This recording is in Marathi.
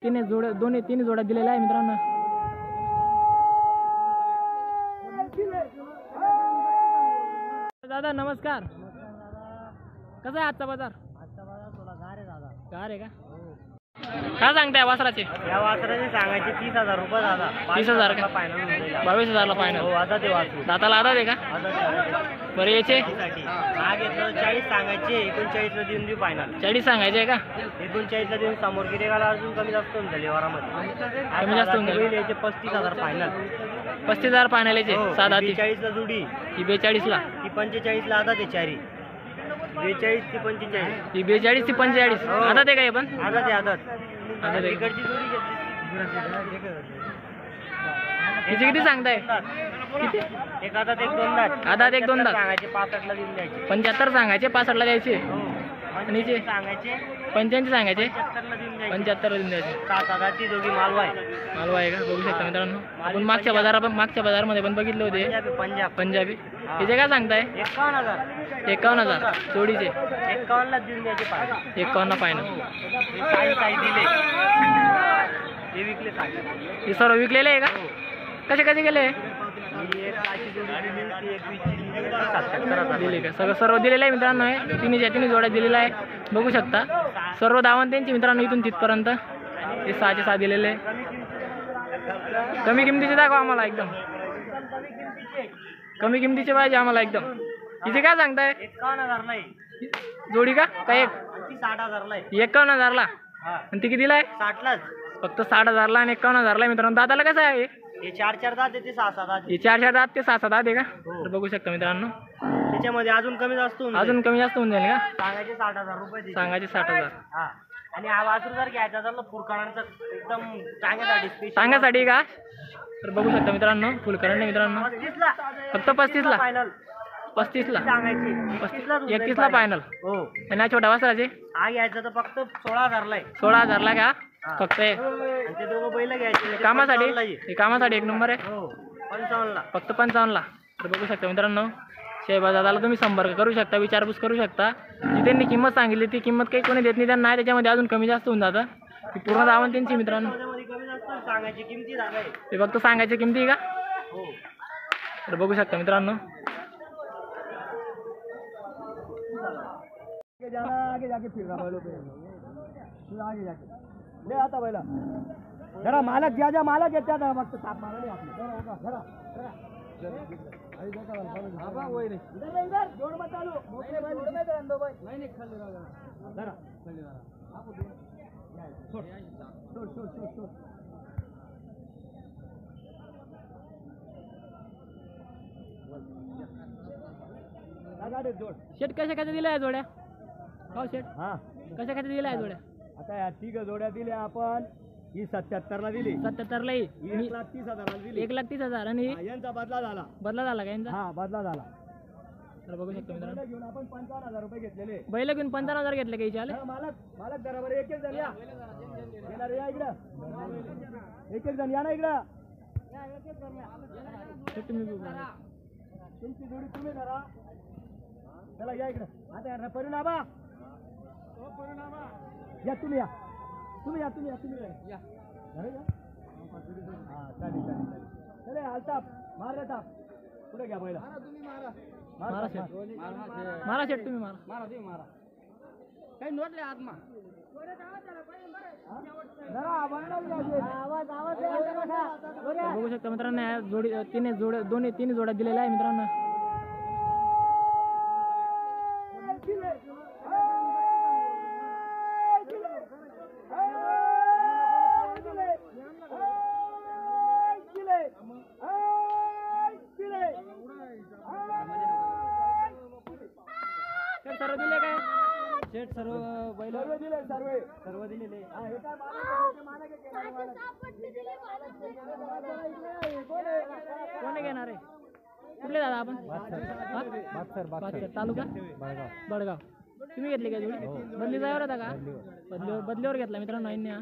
तीन जोड्या दिलेल्या आहे मित्रांनो। दादा नमस्कार, कसा आहे आजचा बाजार? आजचा बाजार थोडा गार आहे दादा। गार आहे का? काय सांगताय वासराचे? या वासराचे सांगायचे 30,000 रुपये दादा। 30,000 का? फायनल 22,000 ला फायनल। हो आता ते वासरू दाताला आधा आहे का? बरं याचे हा घेतलं 40 सांगायचे, 39 ला देऊन देऊ फायनल। 40 सांगायचे आहे का? 39 ला देऊन समोर गिरेगाला अजून कमी जास्त होऊन झाले वारामध्ये। कमी जास्त होऊन झाले। याचे 35,000 फायनल। 35,000 फायनल याचे। 7 आधी 40 ला जुडी, ही 42 ला, ती 45 ला आता ते चारी 42 ते 45, ही 42 ते 45 आधा आहे का? हे पण आता ते आदत आधा आहे। इकडची जुडी घेतली। याचे किती सांगताय? किती? एक आदत एक दोन दात। आधात एक दोन दात सांगायचे 65 ला देऊन द्यायचे। 75 सांगायचे, 65 ला द्यायचे। आणि जे सांगायचे 85 सांगायचे, 75 ला देऊन द्यायचे। 75 ला देऊन द्यायचे। 7,000 ती दोघी मालवा आहे। मालवा आहे का? बघू शकता मित्रांनो, आपण मागच्या बाजारामध्ये पण बघितले होते पंजाबी। याचे काय सांगताय? 51,000 51,000 जोडीचे। 51 ला देऊन द्यायचे पाहिजे। 51 फायनल। साई दिले हे विकले साई। हे सर्व विकलेले आहे का? कसे कसे गेले? एक साईची जोडी दिली, ती एक वीसची दिली, 77,000 दिले का? सगळं दिलेलं आहे मित्रांनो। हे तिन्ही जोड्या दिलेला आहे, बघू शकता। सर्व दावण त्यांची मित्रांनो इथून तिथपर्यंत हे 6चे 6 दिलेले आहे। कमी किमतीचे दाखवा आम्हाला, एकदम कमी किमतीचे पाहिजे आम्हाला एकदम। हिचे काय सांगताय? 51,000 नाही जोडी का? काय एक? ती 60,000 ला आहे। 51,000 ला। हा आणि ती कितीला आहे? 60 लाच। फक्त 60,000 ला आणि 51,000 ला मित्रांनो। दादाला कसं आहे? हे 4 दात आहे, ते 6 दात आहे। हे 4 दात ते 6 दात आहे का? तर बघू शकता मित्रांनो, त्याच्यामध्ये अजून कमी जास्त होऊन जाईल। अजून कमी जास्त होऊन जाईल का? सांगायचे 60,000 रुपये दिले। सांगायचे 60,000। हा आणि हा वासरू जर घ्यायचा तर फुरकणांचं एकदम चांगल्यासाठी स्पेशल सांगासाठी का? तर बघू शकता मित्रांनो, फुलकरण मित्रांनो 35 ला फक्त 35 ला फायनल। 35 ला सांगायचे 31 ला फायनल। हो आणि हा छोटा वासराचे हा घ्यायचा तर फक्त 16,000 ला आहे। 16,000 ला का? फक्त एक आणि ते दोघं बैल घ्यायचे ते कामासाठी, 55 ला आहे। हे कामासाठी एक नंबर आहे। हो 55 ला फक्त 55 ला। तर बघू शकता मित्रांनो, शहबाज दादाला तुम्ही संपर्क करू शकता, विचारपूस करू शकता। जी त्यांनी किंमत सांगितली ती किंमत काही कोणी देत नाही त्यांना, त्याच्यामध्ये अजून कमी जास्त होऊन जातं। ती पूर्ण दावण त्यांची मित्रांनो। त्याच्यामध्ये कमी जास्त सांगायची किमती जागा आहे। ते फक्त सांगायची किमती का? हो तर बघू शकता मित्रांनो। आगे जाके फिर रहा बैलों पे, आगे जाके ले आता बैला जरा मालक ज्या मालक येत्या फक्त साप मारा नाही आपलं जरा आबा वय रे इधर जोड़ मत चालू मोकळे बैल जोड़ में दो भाई नहीं खाली रहा जरा खाली रहा आप छोड़ छोड़ छोड़ छोड़ छोड़ लगाडे जोड शेट कशा दिल्या आहे जोड्या? हो शेट, हा कशा दिल्या आहे जोड्या? आता या 3 जोड्या दिल्या आपण। ही 77 ला दिली, 77 ला ही 1,30,000 ला दिली। 1,30,000 आणि यांचा बदला झाला का यांचा? हा बदला झाला। तर बघू शकतो मित्रांनो, घेऊन आपण 55,000 रुपये घेतलेले। बैल घेऊन 55,000 घेतले काही चाले। मालक जरा बरं एक जण या येणार या इकडं, एक जण या ना इकडं। तुम्ही तुमची जोडी तुम्ही धरा, चला या इकडं। आता परिणामा या तुम्ही या तुम्ही या तुम्ही या तुम्ही या हा चालेल चालेल चले हालताप मार रे ताप पुढे घ्या बैला मारा शेट, मारा शेट तुम्ही मारा तुम्ही मारा काही नोटले आत्मा बघू शकता मित्रांनो, या जोडी तीन जोड्या दिलेल्या आहे मित्रांनो। सर्व दिले काय शेट? सर्व बैल सर्व दिलेले। कोण घेणार आहे? कुठले दादा आपण? बादसर तालुका बडगाव। तुम्ही घेतली का जोडी? बदली जायवर होता का? बदलीवर घेतला मित्रांनो यांनी हा।